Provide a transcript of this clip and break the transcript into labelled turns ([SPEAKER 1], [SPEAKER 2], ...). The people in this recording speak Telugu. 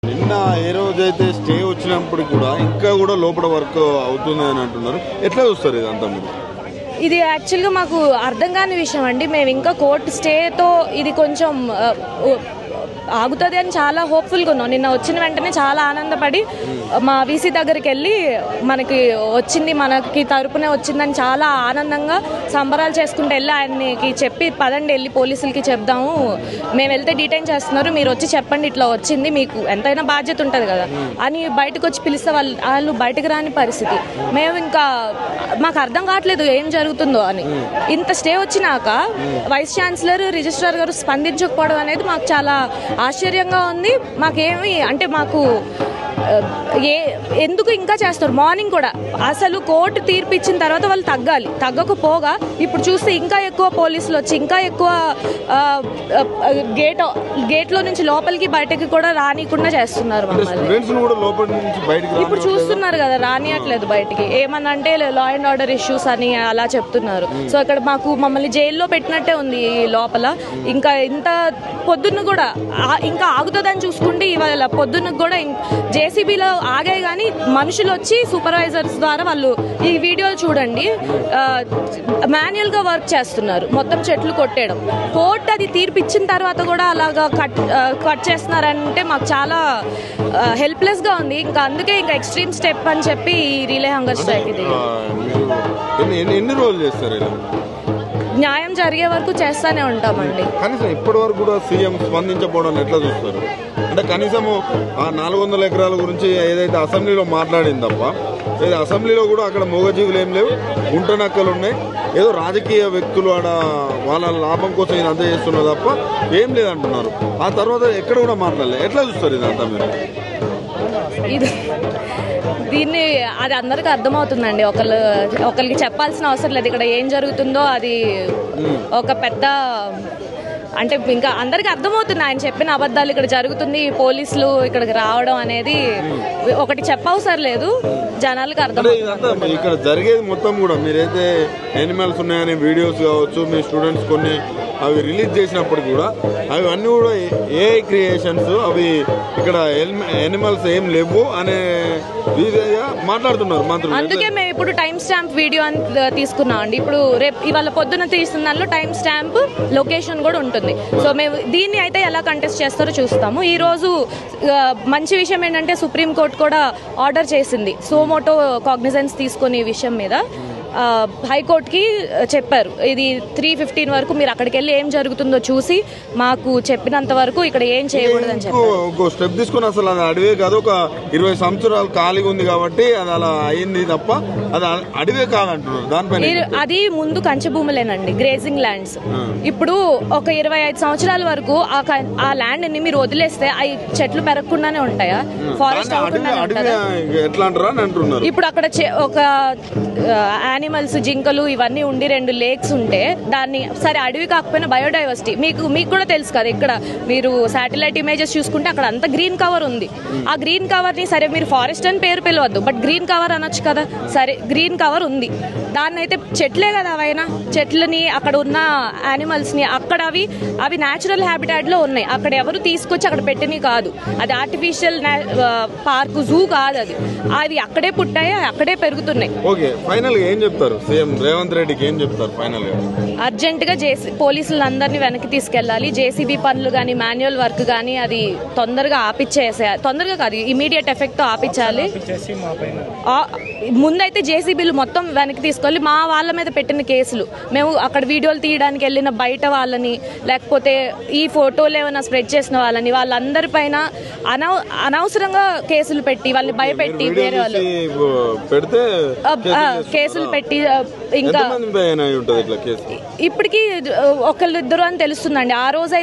[SPEAKER 1] నిన్న ఏ రోజైతే స్టే వచ్చినప్పుడు కూడా ఇంకా కూడా లోపల వర్క్ అవుతుంది అని అంటున్నారు. ఎట్లా చూస్తారు ఇదంతా మీరు?
[SPEAKER 2] ఇది యాక్చువల్గా మాకు అర్థం కాని విషయం అండి. మేము ఇంకా కోర్టు స్టేతో ఇది కొంచెం ఆగుతుంది అని చాలా హోప్ఫుల్గా ఉన్నాం. నిన్న వచ్చిన వెంటనే చాలా ఆనందపడి మా వీసీ దగ్గరికి వెళ్ళి మనకి వచ్చింది, మనకి తరపునే వచ్చిందని చాలా ఆనందంగా సంబరాలు చేసుకుంటూ వెళ్ళి ఆయనకి చెప్పి పదండి వెళ్ళి పోలీసులకి చెప్దాము, మేము వెళ్తే డీటైన్ చేస్తున్నారు, మీరు వచ్చి చెప్పండి ఇట్లా వచ్చింది, మీకు ఎంతైనా బాధ్యత ఉంటుంది కదా అని బయటకు వచ్చి పిలిస్తే వాళ్ళు బయటకు రాని పరిస్థితి. మేము ఇంకా మాకు అర్థం కావట్లేదు ఏం జరుగుతుందో అని. ఇంత స్టే వచ్చినాక వైస్ ఛాన్సలర్ రిజిస్ట్రార్ గారు స్పందించకపోవడం అనేది మాకు చాలా ఆశ్చర్యంగా ఉంది. మాకేమి అంటే మాకు ఎందుకు ఇంకా చేస్తారు? మార్నింగ్ కూడా అసలు కోర్టు తీర్పు ఇచ్చిన తర్వాత వాళ్ళు తగ్గకపోగా ఇప్పుడు చూస్తే ఇంకా ఎక్కువ పోలీసులు వచ్చి ఇంకా ఎక్కువ గేట్లో నుంచి లోపలికి బయటకి కూడా రానికుండా చేస్తున్నారు. ఇప్పుడు చూస్తున్నారు కదా, రానియట్లేదు బయటికి. ఏమన్నా అంటే లా అండ్ ఆర్డర్ ఇష్యూస్ అని అలా చెప్తున్నారు. సో ఇక్కడ మమ్మల్ని జైల్లో పెట్టినట్టే ఉంది లోపల. ఇంకా ఇంత పొద్దున్న కూడా ఇంకా ఆగుతుందని చూసుకుంటే ఇవాళ పొద్దున్న కూడా జేసీబీలో ఆగాయి, కానీ మనుషులు వచ్చి సూపర్వైజర్స్ ద్వారా వాళ్ళు ఈ వీడియోలు చూడండి మాన్యువల్ గా వర్క్ చేస్తున్నారు, మొత్తం చెట్లు కొట్టేయడం. కోర్టు అది తీర్పు ఇచ్చిన తర్వాత కూడా అలాగా కట్ చేస్తున్నారంటే మాకు చాలా హెల్ప్లెస్ గా ఉంది. ఇంకా అందుకే ఇంకా ఎక్స్ట్రీమ్ స్టెప్ అని చెప్పి ఈ రిలే హంగర్ స్ట్రైక్ ఇది
[SPEAKER 1] ఎన్ని రోజులు చేస్తారు?
[SPEAKER 2] న్యాయం జరిగే వరకు చేస్తానే ఉంటామండి.
[SPEAKER 1] కనీసం ఇప్పటి వరకు కూడా సీఎం స్పందించకపోవడం ఎట్లా చూస్తారు? అంటే కనీసము ఆ 400 ఎకరాల గురించి ఏదైతే అసెంబ్లీలో మాట్లాడింది తప్ప అసెంబ్లీలో కూడా అక్కడ మూగజీవులు ఏం లేవు, గుంటనక్కలు ఉన్నాయి, ఏదో రాజకీయ వ్యక్తులు ఆడ వాళ్ళ లాభం కోసం ఇదంతా చేస్తున్నారు తప్ప ఏం లేదంటున్నారు. ఆ తర్వాత ఎక్కడ కూడా మాట్లాడలేదు. ఎట్లా చూస్తారు ఇదంతా మీరు?
[SPEAKER 2] దీన్ని అది అందరికి అర్థమవుతుందండి. ఒకరికి చెప్పాల్సిన అవసరం లేదు. ఇక్కడ ఏం జరుగుతుందో అది ఒక పెద్ద అంటే ఇంకా అందరికి అర్థమవుతుంది. ఆయన చెప్పిన అబద్ధాలు ఇక్కడ జరుగుతుంది, పోలీసులు ఇక్కడికి రావడం అనేది ఒకటి చెప్పవసరం లేదు, జనాలకు అర్థమవుతుంది.
[SPEAKER 1] ఇక్కడ జరిగేది మొత్తం కూడా మీరైతే యానిమల్స్ ఉన్నాయని వీడియోస్ కావచ్చు, మీ స్టూడెంట్స్ కొన్ని అవి రిలీజ్ చేసినప్పుడు కూడా అవి అన్నీ కూడా ఏఐ క్రియేషన్స్, అవి ఇక్కడ యానిమల్స్ ఏం లేవు అనే విధంగా మాట్లాడుతున్నారు మంత్రులు.
[SPEAKER 2] అందుకే మేము ఇప్పుడు టైం స్టాంప్ వీడియో అని తీసుకున్నాం అండి. ఇప్పుడు ఇవాళ పొద్దున తీసిన దానిలో టైం స్టాంప్ లొకేషన్ కూడా ఉంటుంది. సో మేము దీన్ని అయితే ఎలా కంటెస్ట్ చేస్తారో చూస్తాము. ఈ రోజు మంచి విషయం ఏంటంటే సుప్రీంకోర్టు కూడా ఆర్డర్ చేసింది సోమోటో కాగ్నిజెన్స్ తీసుకుని ఈ విషయం మీద. హైకోర్టుకి చెప్పారు ఇది 3:15 వరకు మీరు అక్కడికి వెళ్ళి ఏం జరుగుతుందో చూసి మాకు చెప్పినంత వరకు ఇక్కడ ఏం చేయకూడదని చెప్పారు.
[SPEAKER 1] స్టెప్ తీసుకుని అసలు అది అడవే కాదు, ఒక 20 సంవత్సరాలు ఖాళీగా ఉంది కాబట్టి అది అలా అయింది తప్ప అది అడవే కాదంటున్నారు. దానిపైన
[SPEAKER 2] అది ముందు కంచె భూములేనండి, గ్రేజింగ్ ల్యాండ్స్. ఇప్పుడు ఒక 25 సంవత్సరాల వరకు ఆ ల్యాండ్ ని మీరు వదిలేస్తే ఆ చెట్లు పెరగకుండానే ఉంటాయా? ఫారెస్ట్
[SPEAKER 1] ఎట్లా అంటున్నారు?
[SPEAKER 2] ఇప్పుడు అక్కడ ఒక యానిమల్స్, జింకలు ఇవన్నీ ఉండి 2 లేక్స్ ఉంటే దాన్ని సరే అడవి కాకపోయినా బయోడైవర్సిటీ మీకు కూడా తెలుసు కదా. ఇక్కడ మీరు శాటిలైట్ ఇమేజెస్ చూసుకుంటే అక్కడ అంతా గ్రీన్ కవర్ ఉంది. ఆ గ్రీన్ కవర్ ని సరే మీరు ఫారెస్ట్ అని పేరు పిలవద్దు, బట్ గ్రీన్ కవర్ అనొచ్చు కదా. సరే గ్రీన్ కవర్ ఉంది, దాన్ని అయితే చెట్లే కదా అవైనా. చెట్లని అక్కడ ఉన్న యానిమల్స్ ని అక్కడ అవి న్యాచురల్ హ్యాబిటాట్ లో ఉన్నాయి. అక్కడ ఎవరు తీసుకొచ్చి అక్కడ పెట్టినవి కాదు, అది ఆర్టిఫిషియల్ పార్క్, జూ కాదు అది. అవి అక్కడే పుట్టాయి, అక్కడే పెరుగుతున్నాయి.
[SPEAKER 1] ఏం చెప్తారు సీఎం రేవంత్ రెడ్డికి? ఏం చెప్తారు ఫైనల్ గా?
[SPEAKER 2] అర్జెంట్ గా పోలీసులందరినీ వెనక్కి తీసుకెళ్లాలి. జేసీబీ పనులు గానీ మాన్యువల్ వర్క్ గానీ అది తొందరగా ఆపిచ్చేసేయాలి. తొందరగా కాదు, ఇమీడియట్ ఎఫెక్ట్ తో ఆపించాలి. ముందైతే జేసీబీలు మొత్తం వెనక్కి తీసుకోవాలి. మా వాళ్ళ మీద పెట్టిన కేసులు, మేము అక్కడ వీడియోలు తీయడానికి వెళ్ళిన బయట వాళ్ళని, లేకపోతే ఈ ఫోటోలు ఏమైనా స్ప్రెడ్ చేసిన వాళ్ళందరి పైన అనవసరంగా కేసులు పెట్టి వాళ్ళని భయపెట్టి వేరే వాళ్ళు కేసులు పెట్టి ఇంకా ఇప్పటికీ ఒకళ్ళిద్దరు అని తెలుస్తుందండి. ఆ రోజు